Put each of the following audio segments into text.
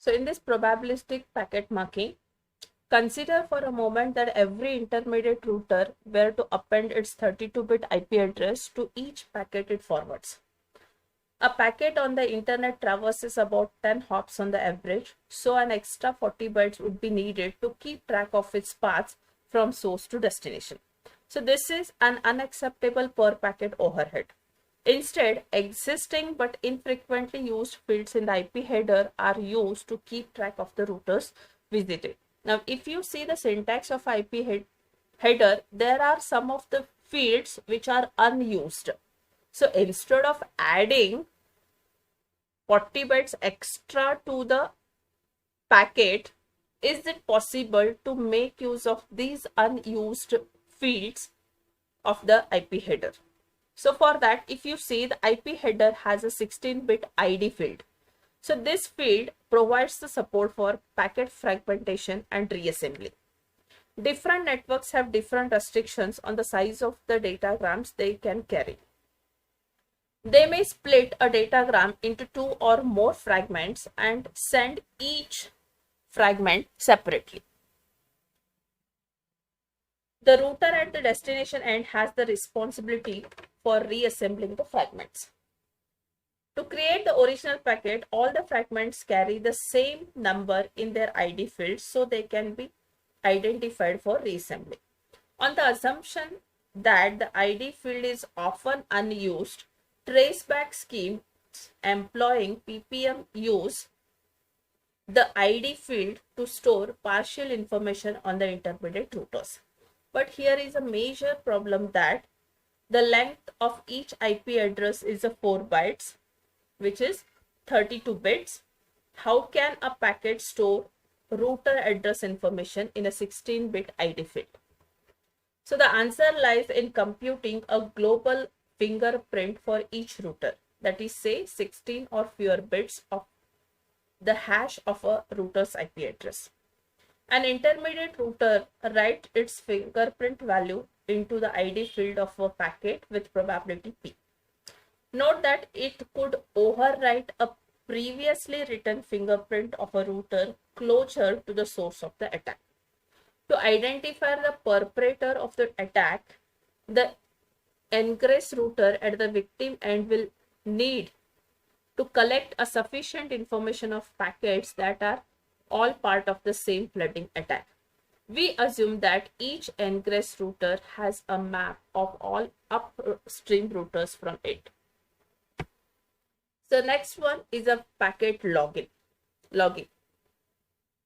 So in this probabilistic packet marking, consider for a moment that every intermediate router were to append its 32-bit IP address to each packet it forwards. A packet on the internet traverses about 10 hops on the average, so an extra 40 bytes would be needed to keep track of its paths from source to destination. So this is an unacceptable per packet overhead. Instead, existing but infrequently used fields in the IP header are used to keep track of the routers visited. Now, if you see the syntax of IP header, there are some of the fields which are unused. So instead of adding 40 bytes extra to the packet, is it possible to make use of these unused fields of the IP header? So for that, if you see, the IP header has a 16-bit ID field. So this field provides the support for packet fragmentation and reassembly. Different networks have different restrictions on the size of the datagrams they can carry. They may split a datagram into 2 or more fragments and send each fragment separately. The router at the destination end has the responsibility for reassembling the fragments. To create the original packet, all the fragments carry the same number in their ID fields so they can be identified for reassembly. On the assumption that the ID field is often unused, traceback schemes employing PPM use the ID field to store partial information on the intermediate routers. But here is a major problem that the length of each IP address is a 4 bytes, which is 32 bits. How can a packet store router address information in a 16-bit ID field? So the answer lies in computing a global fingerprint for each router, that is, say 16 or fewer bits of the hash of a router's IP address. An intermediate router writes its fingerprint value into the ID field of a packet with probability P. Note that it could overwrite a previously written fingerprint of a router closer to the source of the attack. To identify the perpetrator of the attack, the ingress router at the victim end will need to collect a sufficient information of packets that are all part of the same flooding attack. We assume that each ingress router has a map of all upstream routers from it. So next one is a packet logging.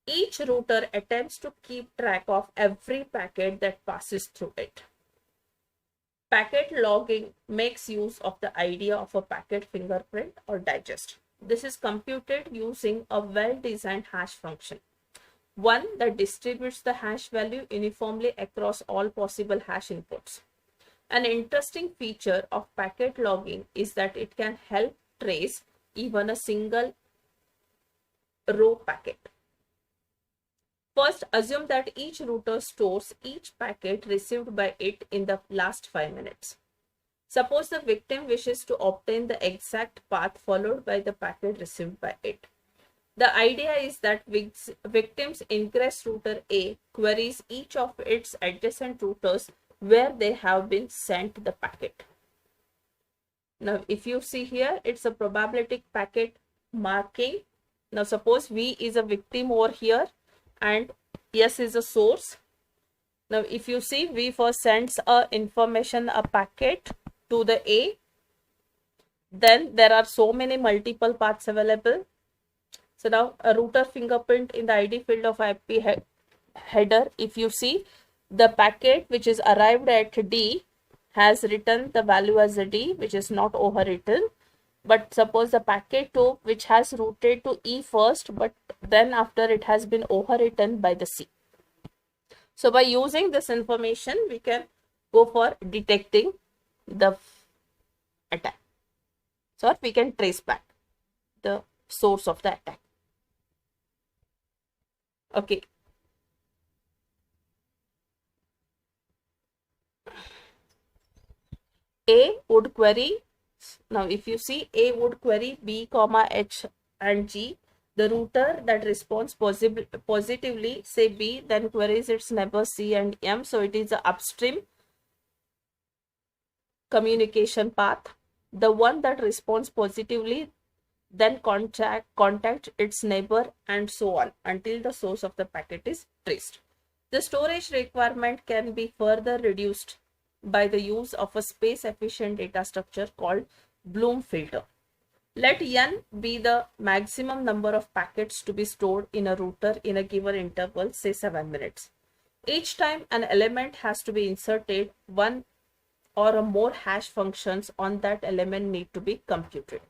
Each router attempts to keep track of every packet that passes through it. Packet logging makes use of the idea of a packet fingerprint or digest. This is computed using a well-designed hash function, one that distributes the hash value uniformly across all possible hash inputs. An interesting feature of packet logging is that it can help trace even a single row packet. First, assume that each router stores each packet received by it in the last 5 minutes. Suppose the victim wishes to obtain the exact path followed by the packet received by it. The idea is that victim's ingress router A queries each of its adjacent routers where they have been sent the packet. Now, if you see here, it's a probabilistic packet marking. Now, suppose V is a victim over here and S is a source. Now, if you see, V first sends a packet to the A. Then there are so many multiple paths available. So now a router fingerprint in the ID field of IP header, if you see, the packet which is arrived at D has written the value as a D, which is not overwritten. But suppose the packet 2 which has routed to E first, but then after it has been overwritten by the C. So by using this information, we can go for detecting the attack. So we can trace back the source of the attack. Okay. A would query. Now, if you see, A would query B, H and G. The router that responds positively, say B, then queries its neighbor C and M. So it is the upstream communication path. The one that responds positively then contact its neighbor and so on until the source of the packet is traced. The storage requirement can be further reduced by the use of a space efficient data structure called Bloom filter. Let n be the maximum number of packets to be stored in a router in a given interval, say 7 minutes. Each time an element has to be inserted, one or more hash functions on that element need to be computed.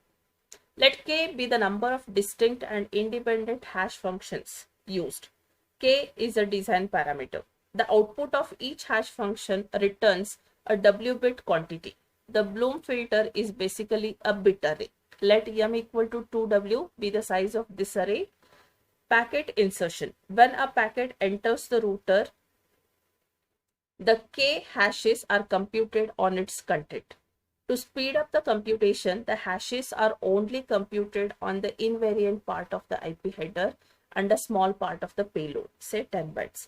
Let k be the number of distinct and independent hash functions used. K is a design parameter. The output of each hash function returns a w-bit quantity. The Bloom filter is basically a bit array. Let m equal to 2w be the size of this array. Packet insertion. When a packet enters the router, the k hashes are computed on its content. To speed up the computation, the hashes are only computed on the invariant part of the IP header and a small part of the payload, say 10 bytes.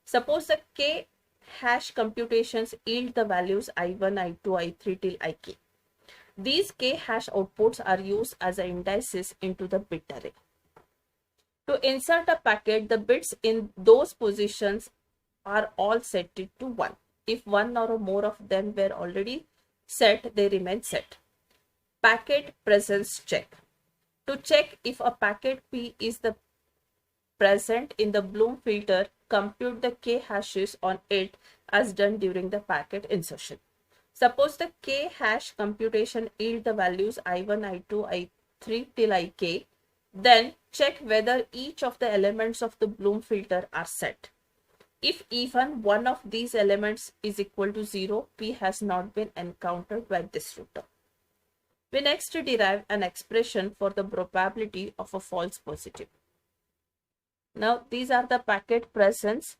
Suppose the k hash computations yield the values I1, I2, I3 till Ik. These k hash outputs are used as indices into the bit array. To insert a packet, the bits in those positions are all set to 1. If one or more of them were already set, they remain set. Packet presence check. To check if a packet P is the present in the Bloom filter, compute the k hashes on it as done during the packet insertion. Suppose the k hash computation yield the values I1, I2, I3 till Ik, then check whether each of the elements of the Bloom filter are set. If even one of these elements is equal to 0, P has not been encountered by this router. We next derive an expression for the probability of a false positive. Now these are the packet presence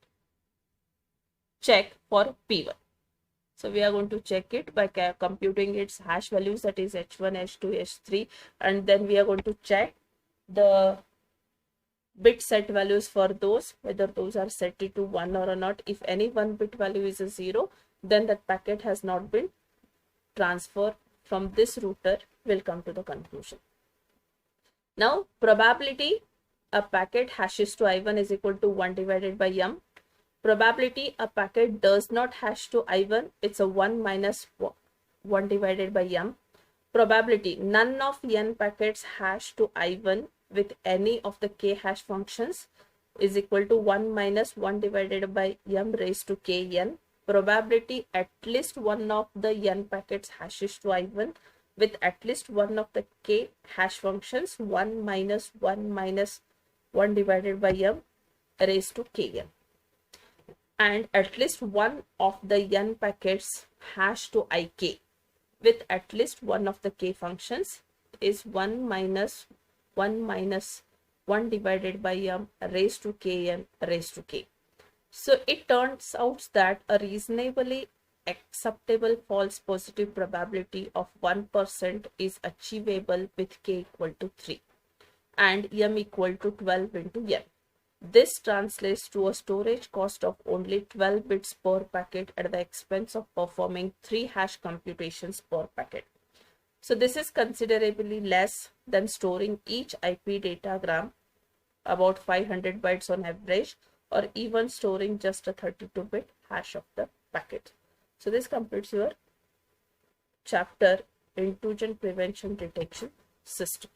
check for P1. So we are going to check it by computing its hash values, that is H1, H2, H3, and then we are going to check the bit set values for those, whether those are set to 1 or not. If any one bit value is a 0, then that packet has not been transferred from this router. Will come to the conclusion. Now probability a packet hashes to I1 is equal to 1 divided by m. Probability a packet does not hash to I1, it's a 1 minus 1 divided by m. Probability none of n packets hash to I1 with any of the k hash functions is equal to 1 minus 1 divided by m raised to kn. Probability at least one of the n packets hashes to I1 with at least one of the k hash functions, 1 minus 1 divided by m raised to kn. And at least one of the n packets hash to Ik with at least one of the k functions is 1 minus 1 divided by m raised to kn raised to k. So it turns out that a reasonably acceptable false positive probability of 1% is achievable with k equal to 3 and m equal to 12 into n. This translates to a storage cost of only 12 bits per packet at the expense of performing 3 hash computations per packet. So this is considerably less than storing each IP datagram, about 500 bytes on average, or even storing just a 32-bit hash of the packet. So this completes your chapter Intrusion Prevention Detection System.